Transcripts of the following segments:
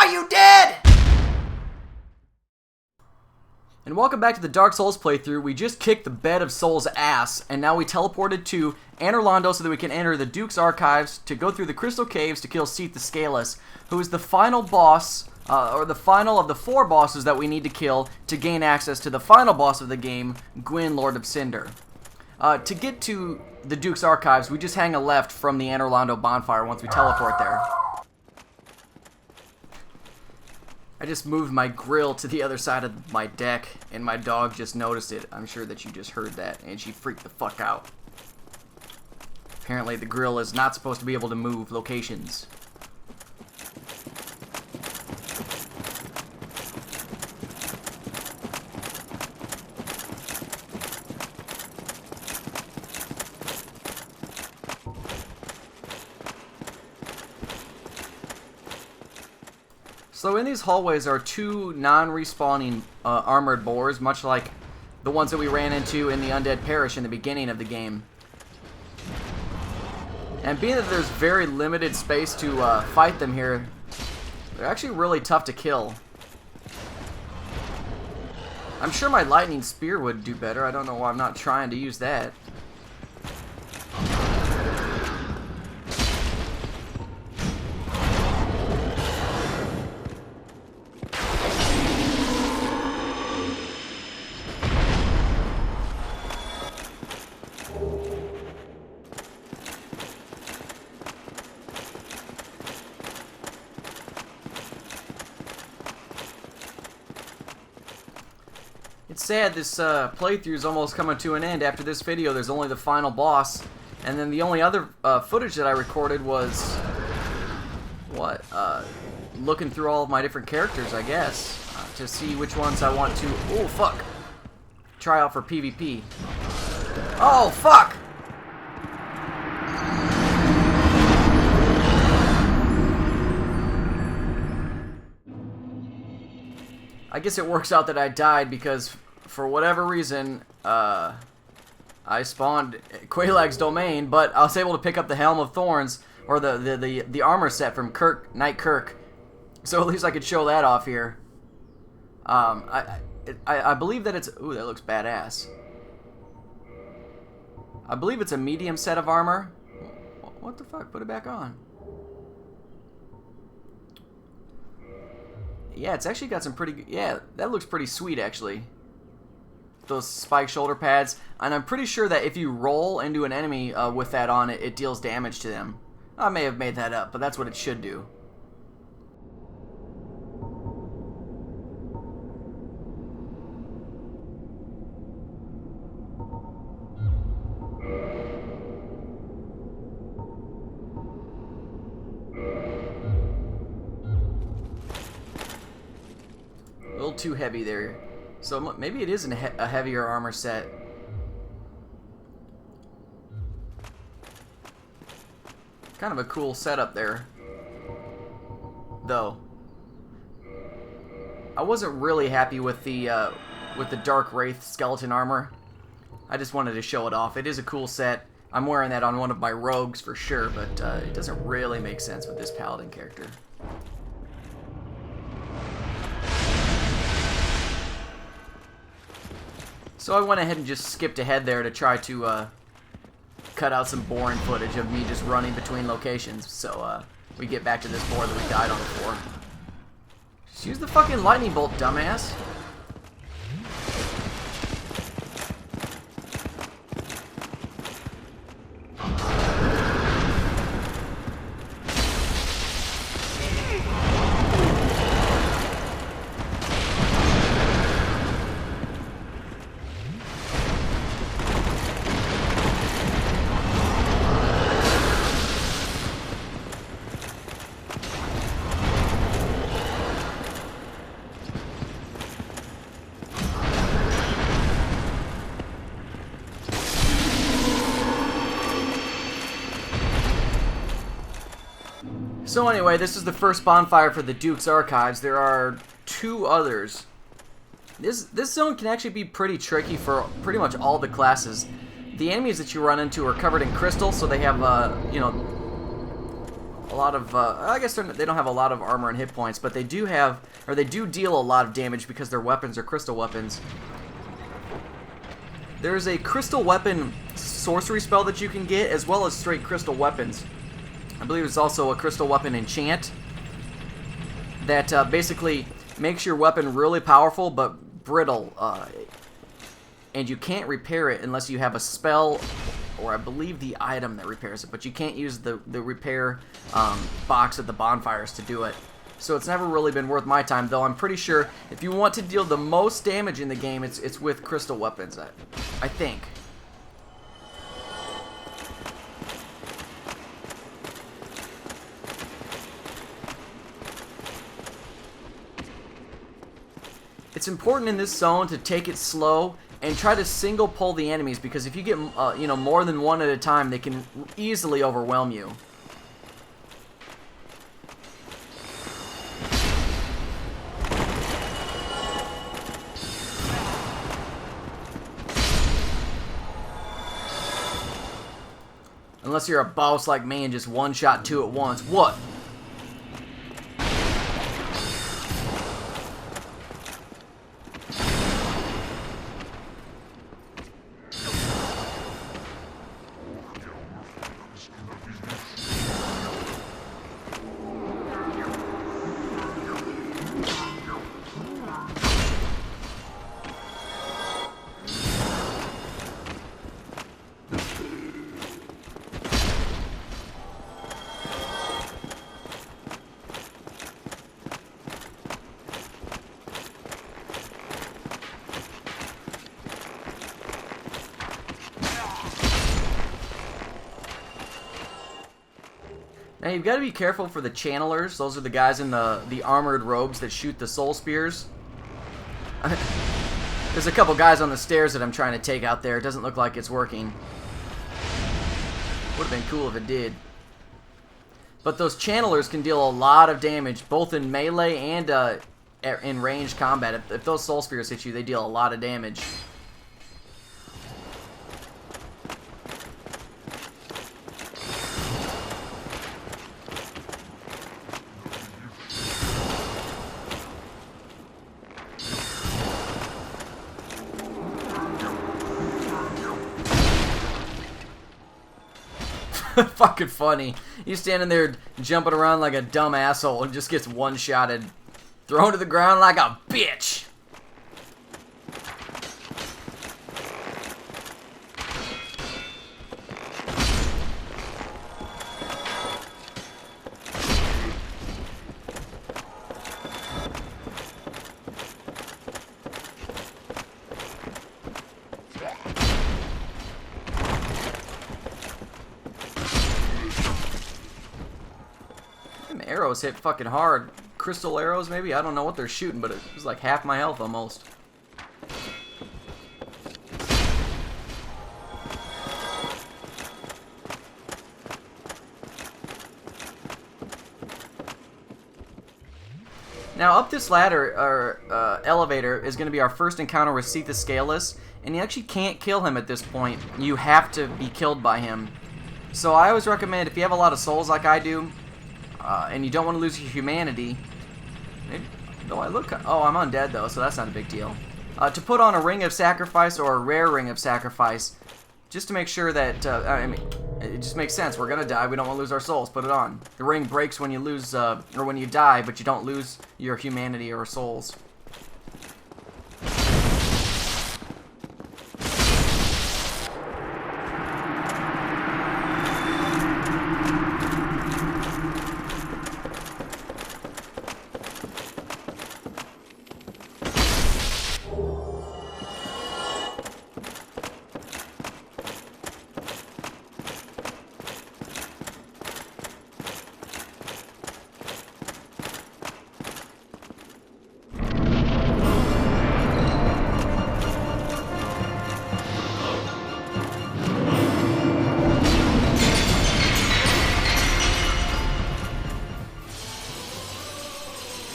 ZGRWhyUDead! And welcome back to the Dark Souls playthrough. We just kicked the bed of Soul's ass, and now we teleported to Anor so that we can enter the Duke's Archives to go through the Crystal Caves to kill Seath the Scaleless, who is the final boss, or the final of the 4 bosses that we need to kill to gain access to the final boss of the game, Gwyn, Lord of Cinder. To get to the Duke's Archives, we just hang a left from the Anor bonfire once we teleport there. I just moved my grill to the other side of my deck, and my dog just noticed it. I'm sure that you just heard that, and she freaked the fuck out. Apparently the grill is not supposed to be able to move locations. So in these hallways are 2 non-respawning armored boars, much like the ones that we ran into in the Undead Parish in the beginning of the game. And being that there's very limited space to fight them here, they're actually really tough to kill. I'm sure my lightning spear would do better. I don't know why I'm not trying to use that. It's sad this playthrough is almost coming to an end. After this video, there's only the final boss, and then the only other footage that I recorded was looking through all of my different characters, I guess, to see which ones I want to try out for PvP. Oh fuck! I guess it works out that I died because, for whatever reason, I spawned Quaelag's domain, but I was able to pick up the Helm of Thorns, or the armor set from Knight Kirk, so at least I could show that off here. I believe that it's... Ooh, that looks badass. I believe it's a medium set of armor. What the fuck? Put it back on. Yeah, it's actually got some pretty good... Yeah, that looks pretty sweet, actually. Those spike shoulder pads. And I'm pretty sure that if you roll into an enemy with that on, it deals damage to them. I may have made that up, but that's what it should do. A little too heavy there. So maybe it is a heavier armor set. Kind of a cool setup there, though. I wasn't really happy with the Dark Wraith skeleton armor. I just wanted to show it off. It is a cool set. I'm wearing that on one of my rogues for sure, but it doesn't really make sense with this Paladin character. So I went ahead and just skipped ahead there to try to cut out some boring footage of me just running between locations. So we get back to this board that we died on before. Just use the fucking lightning bolt, dumbass. So anyway, this is the first bonfire for the Duke's Archives. There are 2 others. This zone can actually be pretty tricky for pretty much all the classes. The enemies that you run into are covered in crystal, so they have, you know, a lot of, I guess they don't have a lot of armor and hit points, but they do have, or they do deal a lot of damage because their weapons are crystal weapons. There's a crystal weapon sorcery spell that you can get, as well as straight crystal weapons. I believe there's also a crystal weapon enchant that basically makes your weapon really powerful but brittle, and you can't repair it unless you have a spell, or I believe the item that repairs it, but you can't use the repair box at the bonfires to do it. So it's never really been worth my time, though I'm pretty sure if you want to deal the most damage in the game, it's with crystal weapons, I think. It's important in this zone to take it slow and try to single pull the enemies, because if you get you know, more than one at a time, they can easily overwhelm you. Unless you're a boss like me and just one-shot two at once. What? Now you've got to be careful for the channelers. Those are the guys in the armored robes that shoot the soul spears. There's a couple guys on the stairs that I'm trying to take out there. It doesn't look like it's working. Would have been cool if it did. But those channelers can deal a lot of damage, both in melee and in ranged combat. If those soul spears hit you, they deal a lot of damage. Fucking funny. He's standing there jumping around like a dumb asshole and just gets one-shotted. Thrown to the ground like a bitch. Arrows hit fucking hard. Crystal arrows, maybe? I don't know what they're shooting, but it was like half my health almost. Now, up this ladder, or elevator, is going to be our first encounter with Seath the Scaleless, and you actually can't kill him at this point. You have to be killed by him. So I always recommend, if you have a lot of souls like I do, and you don't want to lose your humanity, maybe, though I look, oh, I'm undead though, so that's not a big deal, to put on a ring of sacrifice or a rare ring of sacrifice, just to make sure that, I mean, it just makes sense. We're gonna die, we don't want to lose our souls, put it on. The ring breaks when you lose, or when you die, but you don't lose your humanity or souls.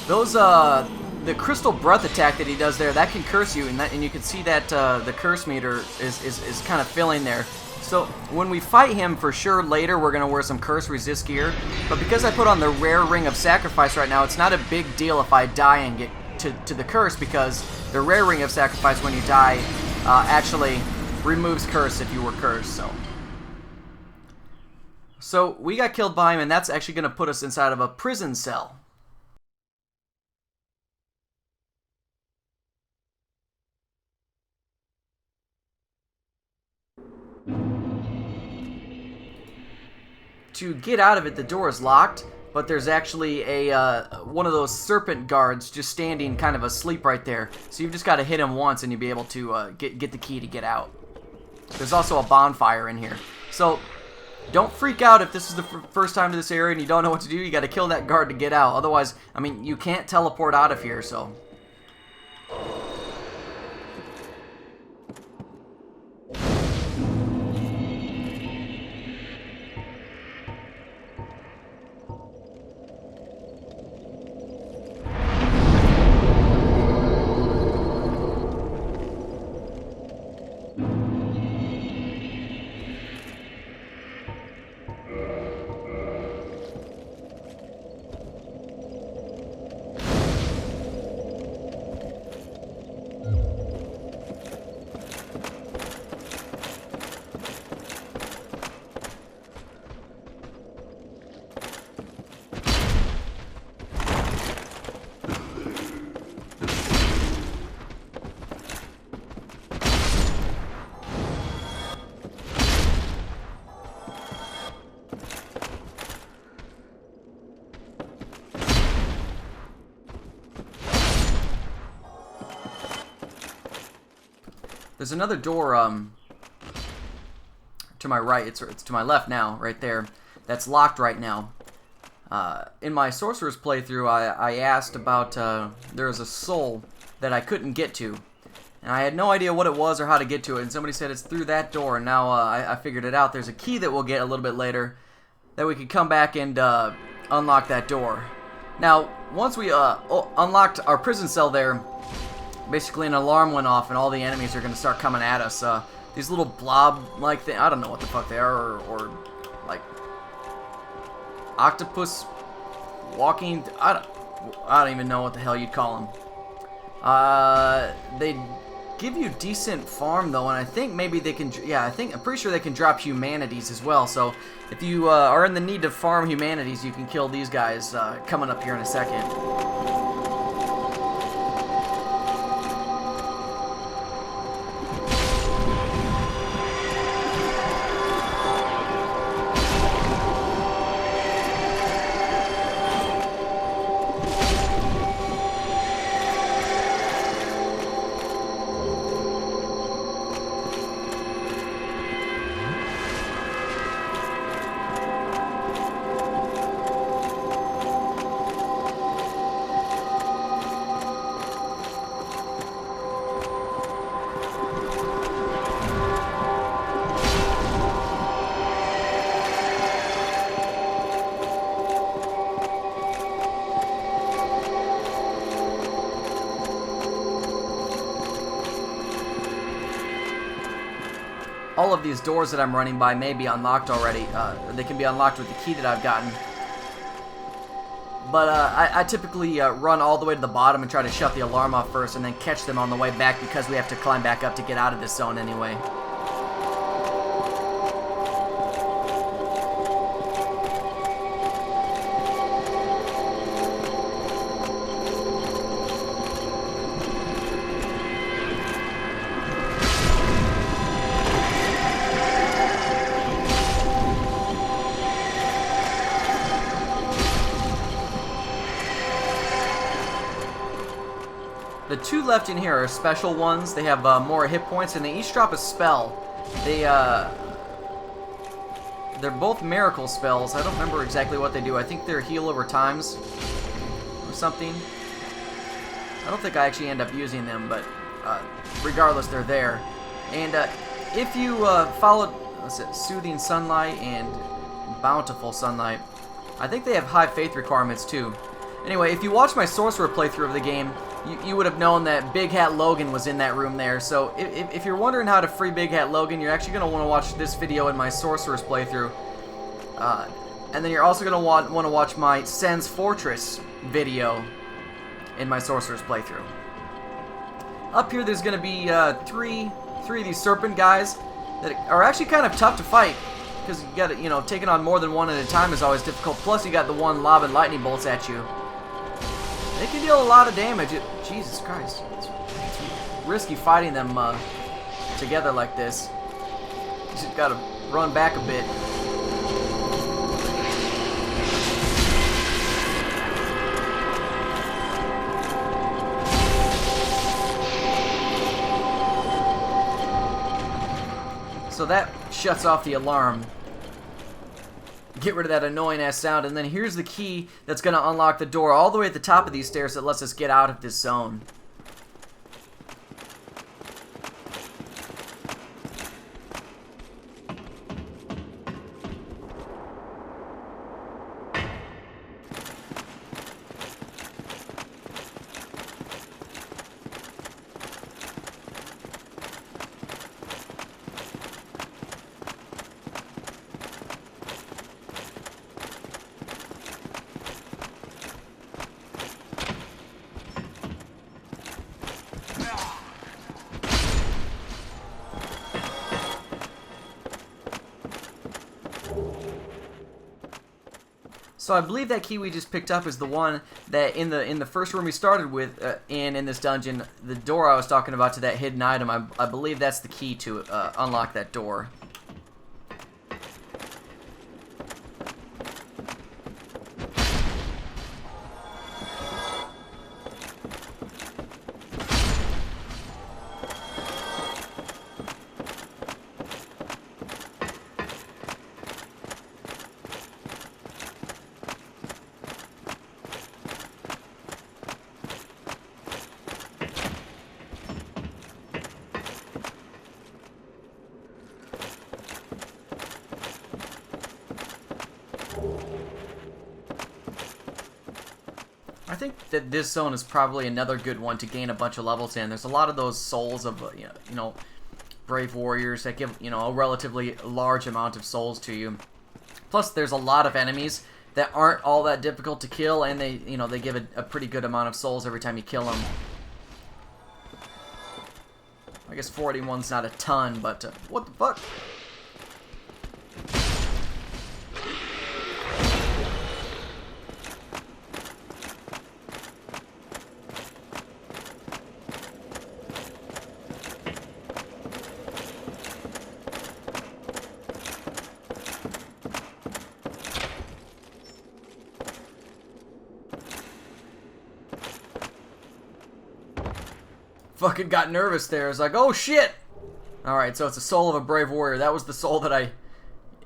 Those, the crystal breath attack that he does there, that can curse you, and you can see that the curse meter is kind of filling there. So when we fight him, for sure later we're going to wear some curse resist gear, but because I put on the rare ring of sacrifice right now, it's not a big deal if I die and get to the curse, because the rare ring of sacrifice when you die actually removes curse if you were cursed. So we got killed by him, and that's actually going to put us inside of a prison cell. To get out of it, the door is locked, but there's actually a one of those serpent guards just standing kind of asleep right there. So you've just got to hit him once and you'll be able to get the key to get out. There's also a bonfire in here. So don't freak out if this is the first time to this area and you don't know what to do. You got to kill that guard to get out. Otherwise, I mean, you can't teleport out of here, so... There's another door to my right. It's to my left now, right there. That's locked right now. In my Sorcerer's playthrough, I asked about there was a soul that I couldn't get to, and I had no idea what it was or how to get to it. And somebody said it's through that door, and now I figured it out. There's a key that we'll get a little bit later that we could come back and unlock that door. Now, once we unlocked our prison cell there, basically an alarm went off and all the enemies are going to start coming at us. These little blob-like things, I don't know what the fuck they are, or like octopus walking, I don't even know what the hell you'd call them. They give you decent farm though, and I think maybe they can, yeah, I'm pretty sure they can drop humanities as well. So if you are in the need to farm humanities, you can kill these guys coming up here in a second. All of these doors that I'm running by may be unlocked already. They can be unlocked with the key that I've gotten. But I typically run all the way to the bottom and try to shut the alarm off first and then catch them on the way back, because we have to climb back up to get out of this zone anyway. The two left in here are special ones. They have more hit points, and they each drop a spell. They're both miracle spells. I don't remember exactly what they do. I think they're heal over times or something. I don't think I actually end up using them, but regardless, they're there. And if you follow, what's it, Soothing Sunlight and Bountiful Sunlight, I think they have high faith requirements too. Anyway, if you watched my Sorcerer playthrough of the game, you would have known that Big Hat Logan was in that room there. So if you're wondering how to free Big Hat Logan, you're actually going to want to watch this video in my Sorcerer's playthrough. And then you're also going to want to watch my Sen's Fortress video in my Sorcerer's playthrough. Up here there's going to be three of these serpent guys that are actually kind of tough to fight. Because you got to, you know, taking on more than one at a time is always difficult. Plus you got the one lobbing lightning bolts at you. They can deal a lot of damage. Jesus Christ. It's risky fighting them together like this. You just got to run back a bit. So that shuts off the alarm. Get rid of that annoying ass sound, and then here's the key that's going to unlock the door all the way at the top of these stairs that lets us get out of this zone. So I believe that key we just picked up is the one that in the first room we started with in this dungeon, the door I was talking about to that hidden item. I believe that's the key to unlock that door. I think that this zone is probably another good one to gain a bunch of levels in. There's a lot of those souls of, you know, brave warriors that give, you know, a relatively large amount of souls to you. Plus, there's a lot of enemies that aren't all that difficult to kill, and they, you know, they give a pretty good amount of souls every time you kill them. I guess 41's not a ton, but what the fuck? Fucking got nervous there. I was like, oh shit! Alright, so it's a soul of a brave warrior. That was the soul that I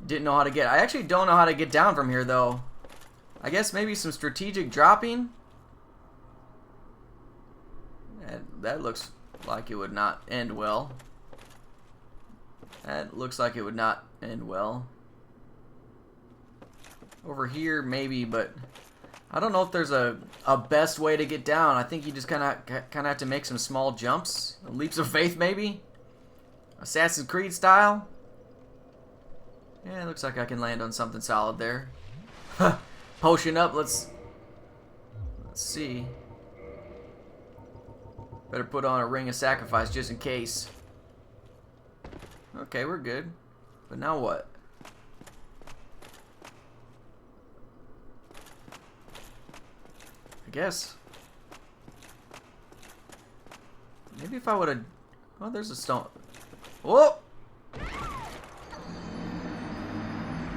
didn't know how to get. I actually don't know how to get down from here, though. I guess maybe some strategic dropping? That looks like it would not end well. That looks like it would not end well. Over here, maybe, but I don't know if there's a best way to get down. I think you just kind of have to make some small jumps. Leaps of faith, maybe? Assassin's Creed style? Yeah, it looks like I can land on something solid there. Potion up, let's see. Better put on a ring of sacrifice just in case. Okay, we're good. But now what? I guess. Maybe if I would have... Oh, there's a stone. Whoa!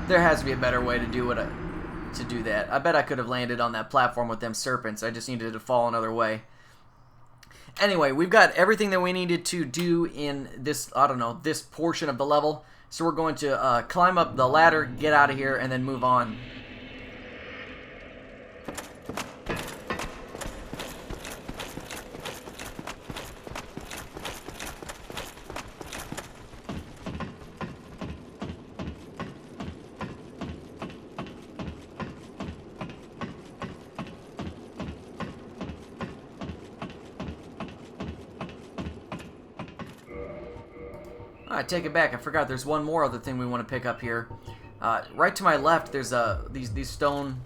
There has to be a better way to do that. I bet I could have landed on that platform with them serpents. I just needed to fall another way. Anyway, we've got everything that we needed to do in this, I don't know, this portion of the level. So we're going to climb up the ladder, get out of here, and then move on. I take it back. I forgot there's one more other thing we want to pick up here. Right to my left, there's these stone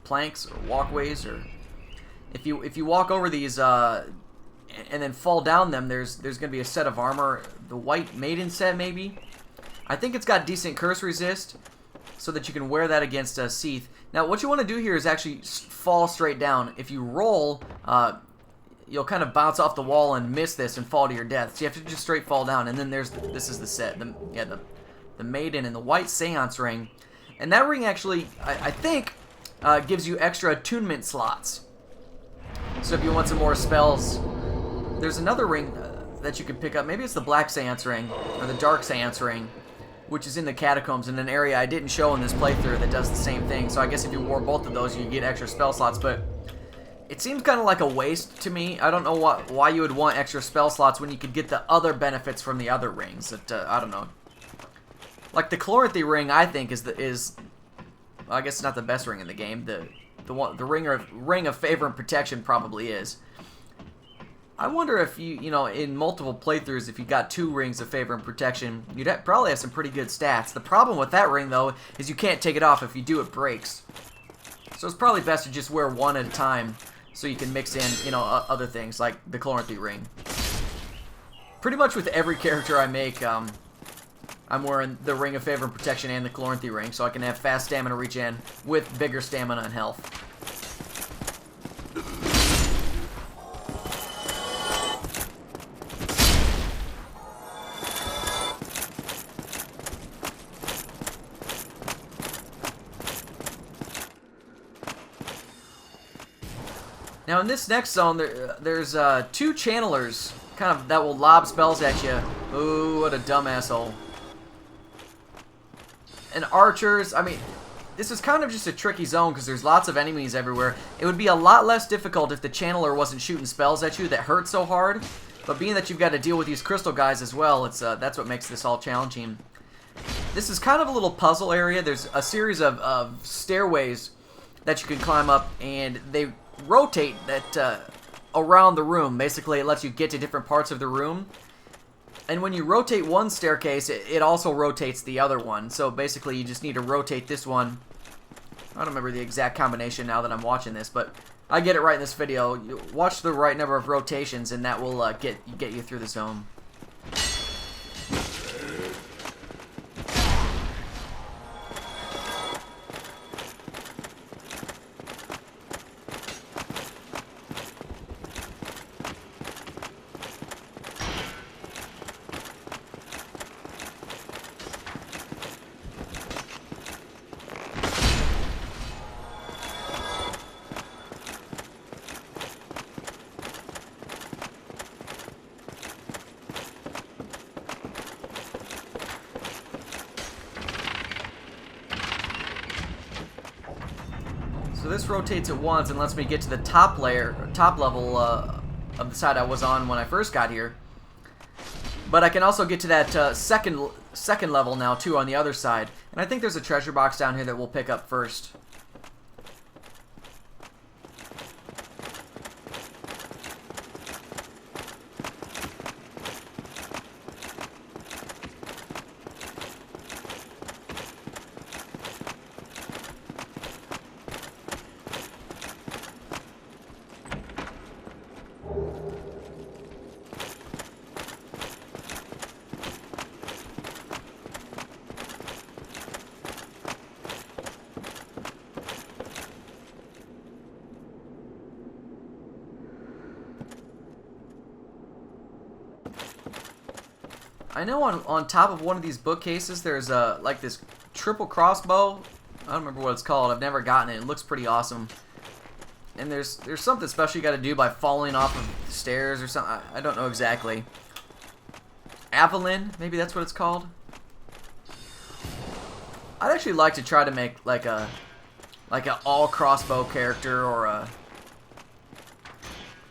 planks or walkways, or if you walk over these and then fall down them, there's gonna be a set of armor, the White Maiden set maybe. I think it's got decent curse resist, so that you can wear that against Seath. Now, what you want to do here is actually fall straight down. If you roll, you'll kind of bounce off the wall and miss this and fall to your death. So you have to just straight fall down. And then this is the set, the Maiden and the White Seance ring, and that ring actually I think gives you extra attunement slots. So if you want some more spells, there's another ring that you can pick up. Maybe it's the Black Seance ring or the Dark Seance ring, which is in the catacombs in an area I didn't show in this playthrough that does the same thing. So I guess if you wore both of those, you get extra spell slots, but it seems kind of like a waste to me. I don't know why you would want extra spell slots when you could get the other benefits from the other rings. I don't know. Like the Chloranthy ring, I think is well, I guess it's not the best ring in the game. The ring of favor and protection probably is. I wonder if you know, in multiple playthroughs, if you got 2 rings of favor and protection, you'd probably have some pretty good stats. The problem with that ring, though, is you can't take it off. If you do, it breaks. So it's probably best to just wear one at a time, so you can mix in, you know, other things like the Chloranthy ring. Pretty much with every character I make, I'm wearing the Ring of Favor and Protection and the Chloranthy ring, so I can have fast stamina regen with bigger stamina and health. Now in this next zone, there's 2 channelers kind of that will lob spells at you. Ooh, what a dumb asshole. And archers, I mean, this is kind of just a tricky zone because there's lots of enemies everywhere. It would be a lot less difficult if the channeler wasn't shooting spells at you that hurt so hard. But being that you've got to deal with these crystal guys as well, that's what makes this all challenging. This is kind of a little puzzle area. There's a series of stairways that you can climb up, and they rotate that around the room. Basically, it lets you get to different parts of the room. And when you rotate one staircase, it also rotates the other one. So basically, you just need to rotate this one. I don't remember the exact combination now that I'm watching this, but I get it right in this video. You watch the right number of rotations, and that will get you through the zone. So this rotates at once and lets me get to the top level of the side I was on when I first got here. But I can also get to that second level now too on the other side. And I think there's a treasure box down here that we'll pick up first. I know on top of one of these bookcases there's like this triple crossbow. I don't remember what it's called. I've never gotten it. It looks pretty awesome. And there's something special you got to do by falling off of the stairs or something. I don't know exactly. Avalyn, maybe that's what it's called. I'd actually like to try to make like a all crossbow character, or a,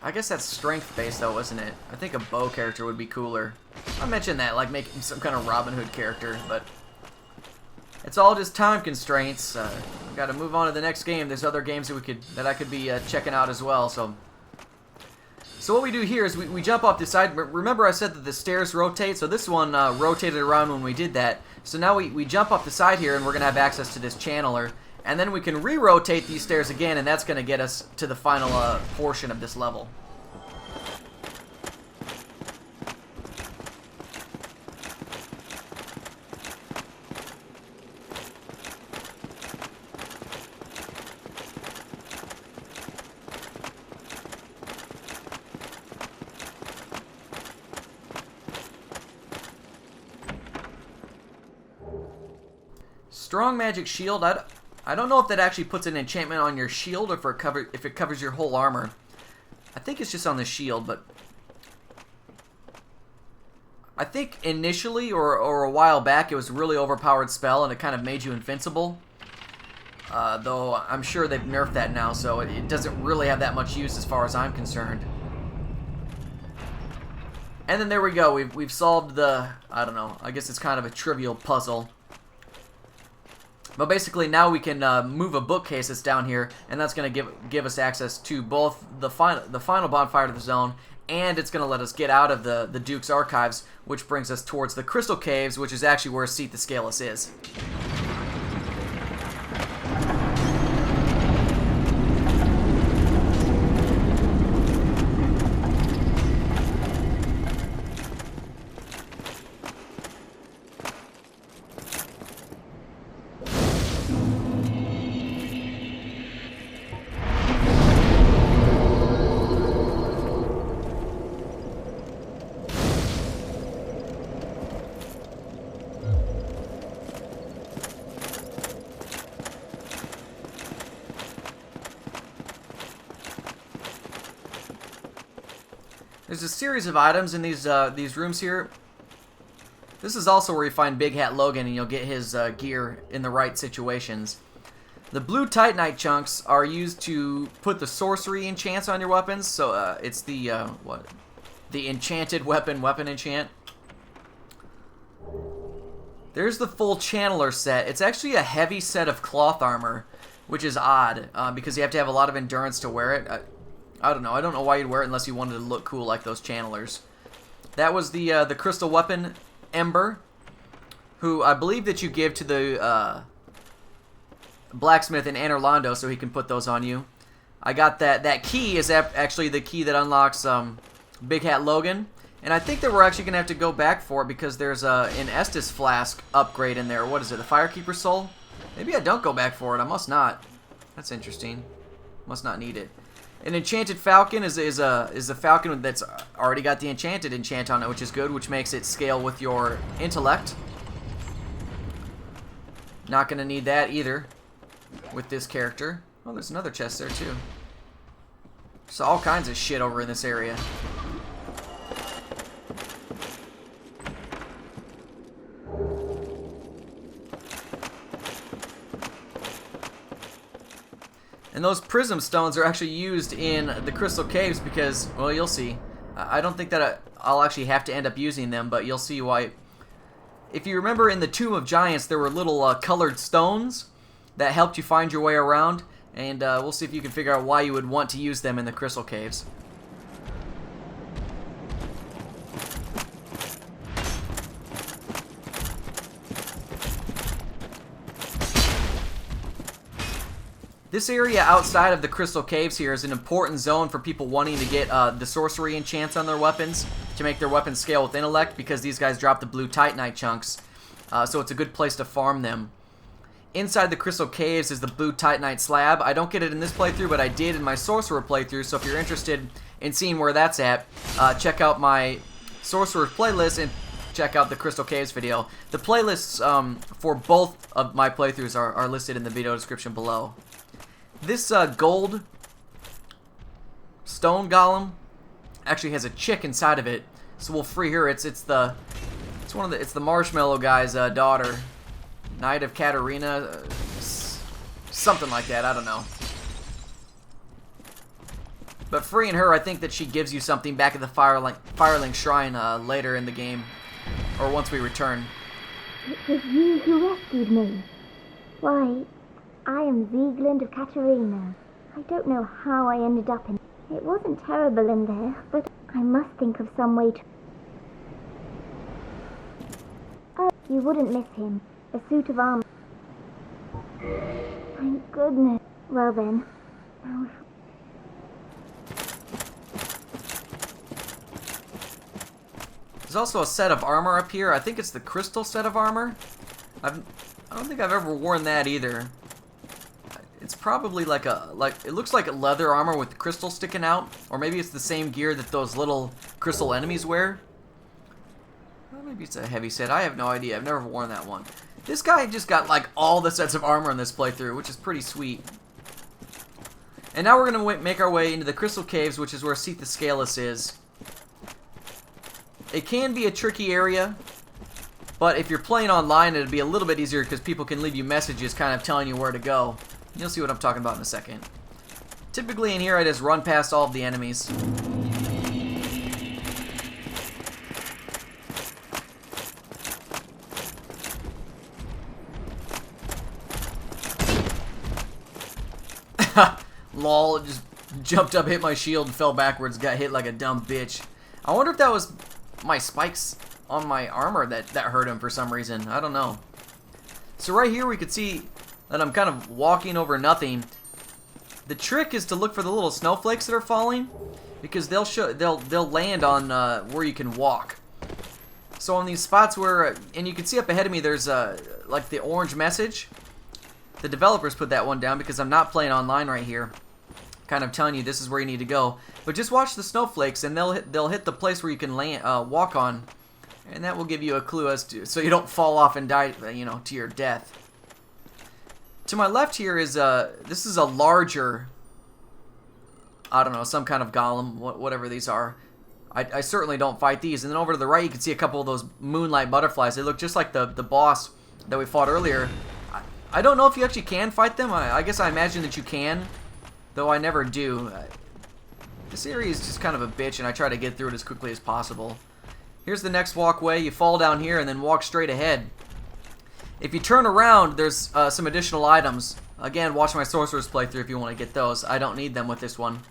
I guess that's strength based though, isn't it? I think a bow character would be cooler. I mentioned that, like making some kind of Robin Hood character, but it's all just time constraints. We've got to move on to the next game. There's other games that I could be checking out as well. So So what we do here is we jump off the side. Remember I said that the stairs rotate, so this one rotated around when we did that. So now we jump off the side here, and we're going to have access to this channeler. And then we can re-rotate these stairs again, and that's going to get us to the final portion of this level. Strong Magic Shield, I don't know if that actually puts an enchantment on your shield or if it covers your whole armor. I think it's just on the shield, but I think initially or a while back it was a really overpowered spell and it kind of made you invincible. Though I'm sure they've nerfed that now, so it doesn't really have that much use as far as I'm concerned. And then there we go, we've solved the, I don't know, I guess it's kind of a trivial puzzle. But basically now we can move a bookcase that's down here, and that's going to give us access to both the final bonfire of the zone, and it's going to let us get out of the Duke's archives, which brings us towards the Crystal Caves, which is actually where Seath the Scaleless is. There's a series of items in these rooms here. This is also where you find Big Hat Logan, and you'll get his gear in the right situations. The blue Titanite chunks are used to put the sorcery enchants on your weapons. So it's the the enchanted weapon enchant. There's the full channeler set. It's actually a heavy set of cloth armor, which is odd because you have to have a lot of endurance to wear it. I don't know. I don't know why you'd wear it unless you wanted to look cool like those channelers. That was the crystal weapon Ember, who I believe that you give to the blacksmith in Anorlando so he can put those on you. I got that key is actually the key that unlocks Big Hat Logan, and I think that we're actually gonna have to go back for it because there's an Estus flask upgrade in there. What is it? The Firekeeper Soul? Maybe I don't go back for it. I must not. That's interesting. Must not need it. An Enchanted Falcon is a falcon that's already got the Enchanted enchant on it, which is good, which makes it scale with your intellect. Not going to need that either with this character. Oh, there's another chest there too. There's all kinds of shit over in this area. And those prism stones are actually used in the Crystal Caves because, well, you'll see. I don't think that I'll actually have to end up using them, but you'll see why. If you remember in the Tomb of Giants, there were little colored stones that helped you find your way around, and we'll see if you can figure out why you would want to use them in the Crystal Caves. This area outside of the Crystal Caves here is an important zone for people wanting to get the sorcery enchants on their weapons to make their weapons scale with intellect, because these guys drop the blue Titanite chunks, so it's a good place to farm them. Inside the Crystal Caves is the blue Titanite slab. I don't get it in this playthrough, but I did in my Sorcerer playthrough, so if you're interested in seeing where that's at, check out my Sorcerer playlist and check out the Crystal Caves video. The playlists for both of my playthroughs are listed in the video description below. This gold stone golem actually has a chick inside of it, so we'll free her. It's the Marshmallow guy's daughter, Knight of Katarina, something like that. I don't know. But freeing her, I think that she gives you something back at the Firelink Shrine later in the game, or once we return. It was you who rescued me. Why, I am Ziegland of Katarina. I don't know how I ended up in... It wasn't terrible in there, but I must think of some way to... Oh, you wouldn't miss him. A suit of armor. Thank goodness. Well then, now if... There's also a set of armor up here. I think it's the crystal set of armor. I don't think I've ever worn that either. It's probably like it looks like a leather armor with the crystal sticking out, or maybe it's the same gear that those little crystal enemies wear. Well, maybe it's a heavy set. I have no idea. I've never worn that one. This guy just got like all the sets of armor in this playthrough, which is pretty sweet. And now we're gonna make our way into the crystal caves, which is where Seath the Scaleless is. It can be a tricky area, but if you're playing online, it'd be a little bit easier because people can leave you messages kind of telling you where to go. You'll see what I'm talking about in a second. Typically in here, I just run past all of the enemies. Lol, just jumped up, hit my shield, and fell backwards, got hit like a dumb bitch. I wonder if that was my spikes on my armor that hurt him for some reason. I don't know. So right here we could see that I'm kind of walking over nothing. The trick is to look for the little snowflakes that are falling, because they'll land on where you can walk. So on these spots where, and you can see up ahead of me, there's like the orange message. The developers put that one down because I'm not playing online right here, kind of telling you this is where you need to go. But just watch the snowflakes, and they'll hit the place where you can land, walk on, and that will give you a clue as to, so you don't fall off and die, you know, to your death. To my left here is this is a larger, I don't know, some kind of golem, whatever these are. I certainly don't fight these. And then over to the right, you can see a couple of those moonlight butterflies. They look just like the boss that we fought earlier. I don't know if you actually can fight them. I guess I imagine that you can, though I never do. This area is just kind of a bitch, and I try to get through it as quickly as possible. Here's the next walkway. You fall down here and then walk straight ahead. If you turn around, there's some additional items. Again, watch my Sorcerer's playthrough if you want to get those. I don't need them with this one.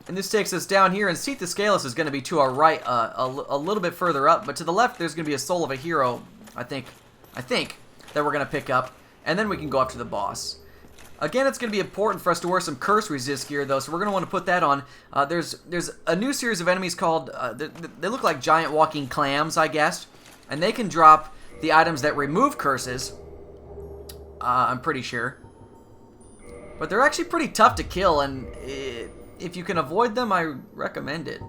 And this takes us down here, and Seath the Scaleless is going to be to our right, a little bit further up. But to the left, there's going to be a soul of a hero, I think, that we're going to pick up. And then we can go up to the boss. Again, it's going to be important for us to wear some curse resist gear, though, so we're going to want to put that on. There's a new series of enemies called, they look like giant walking clams, I guess. And they can drop the items that remove curses, I'm pretty sure. But they're actually pretty tough to kill, and if you can avoid them, I recommend it.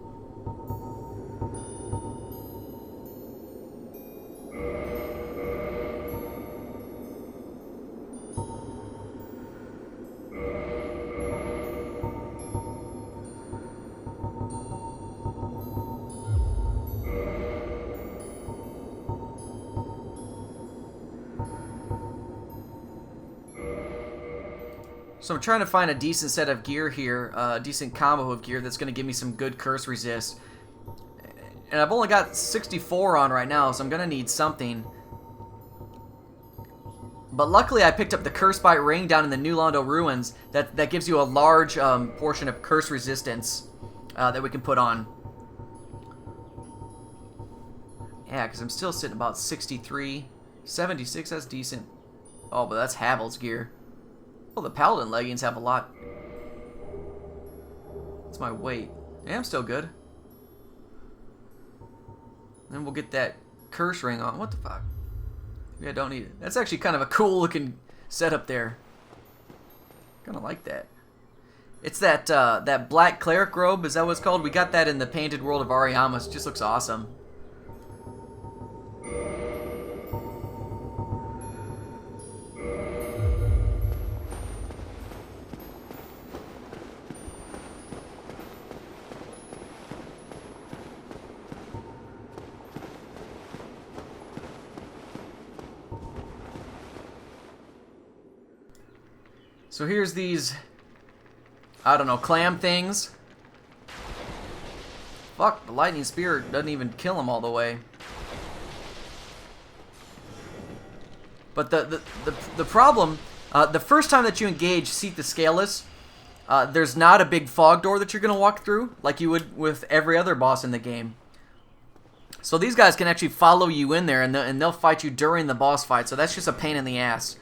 So I'm trying to find a decent set of gear here, a decent combo of gear that's going to give me some good curse resist. And I've only got 64 on right now, so I'm going to need something. But luckily I picked up the Curse Bite Ring down in the New Londo Ruins that gives you a large portion of curse resistance that we can put on. Yeah, because I'm still sitting about 63, 76, that's decent. Oh, but that's Havel's gear. Oh, the Paladin leggings have a lot. That's my weight. Yeah, I'm still good. Then we'll get that curse ring on. What the fuck? Yeah, I don't need it. That's actually kind of a cool looking setup there. Kinda like that. It's that that black cleric robe, is that what it's called? We got that in the Painted World of Ariamis. It just looks awesome. So here's these, I don't know, clam things. Fuck, the lightning spear doesn't even kill him all the way. But the problem, the first time that you engage Seath the Scaleless, There's not a big fog door that you're going to walk through like you would with every other boss in the game. So these guys can actually follow you in there, and they'll fight you during the boss fight, so that's just a pain in the ass.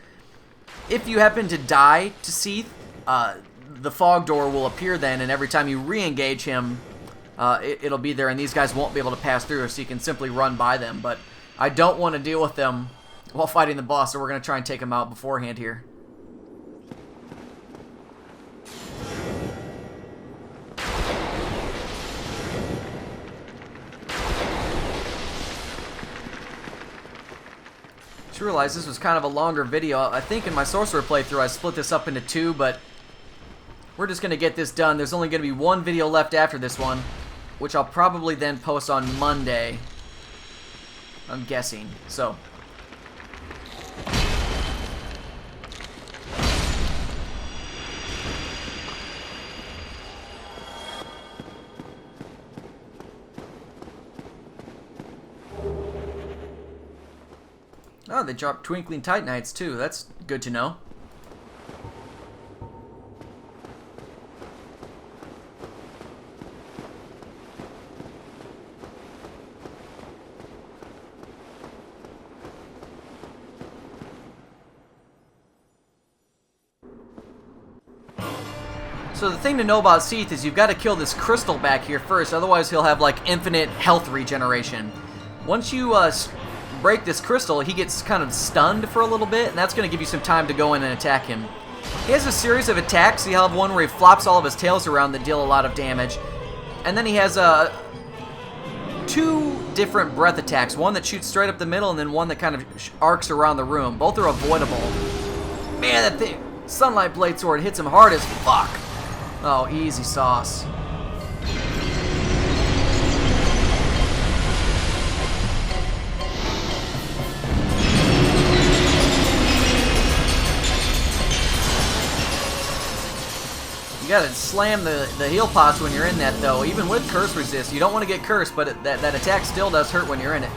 If you happen to die to Seath, the fog door will appear then, and every time you re-engage him, it'll be there, and these guys won't be able to pass through, so you can simply run by them. But I don't want to deal with them while fighting the boss, so we're going to try and take them out beforehand here. Just realized this was kind of a longer video. I think in my Sorcerer playthrough I split this up into two, but we're just going to get this done. There's only going to be one video left after this one, which I'll probably then post on Monday, I'm guessing. So oh, they dropped Twinkling Titanites too. That's good to know. So the thing to know about Seath is you've got to kill this crystal back here first, otherwise he'll have like infinite health regeneration. Once you break this crystal, he gets kind of stunned for a little bit, and that's going to give you some time to go in and attack him. He has a series of attacks. He'll have one where he flops all of his tails around that deal a lot of damage. And then he has two different breath attacks, one that shoots straight up the middle and then one that kind of arcs around the room. Both are avoidable. Man, that thing, Sunlight Blade Sword hits him hard as fuck. Oh, easy sauce. You gotta slam the heal pots when you're in that, though. Even with curse resist, you don't want to get cursed, but that attack still does hurt when you're in it.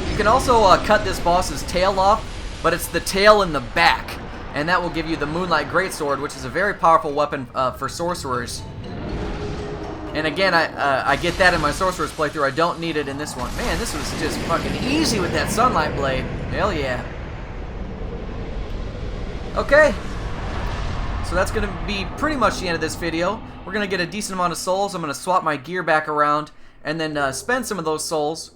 You can also cut this boss's tail off, but it's the tail in the back, and that will give you the Moonlight Greatsword, which is a very powerful weapon for sorcerers. And again, I get that in my Sorcerer's playthrough. I don't need it in this one. Man, this was just fucking easy with that Sunlight Blade. Hell yeah. Okay. So that's going to be pretty much the end of this video. We're going to get a decent amount of souls. I'm going to swap my gear back around and then spend some of those souls.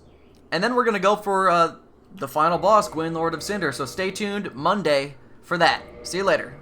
And then we're going to go for the final boss, Gwyn, Lord of Cinder. So stay tuned Monday for that. See you later.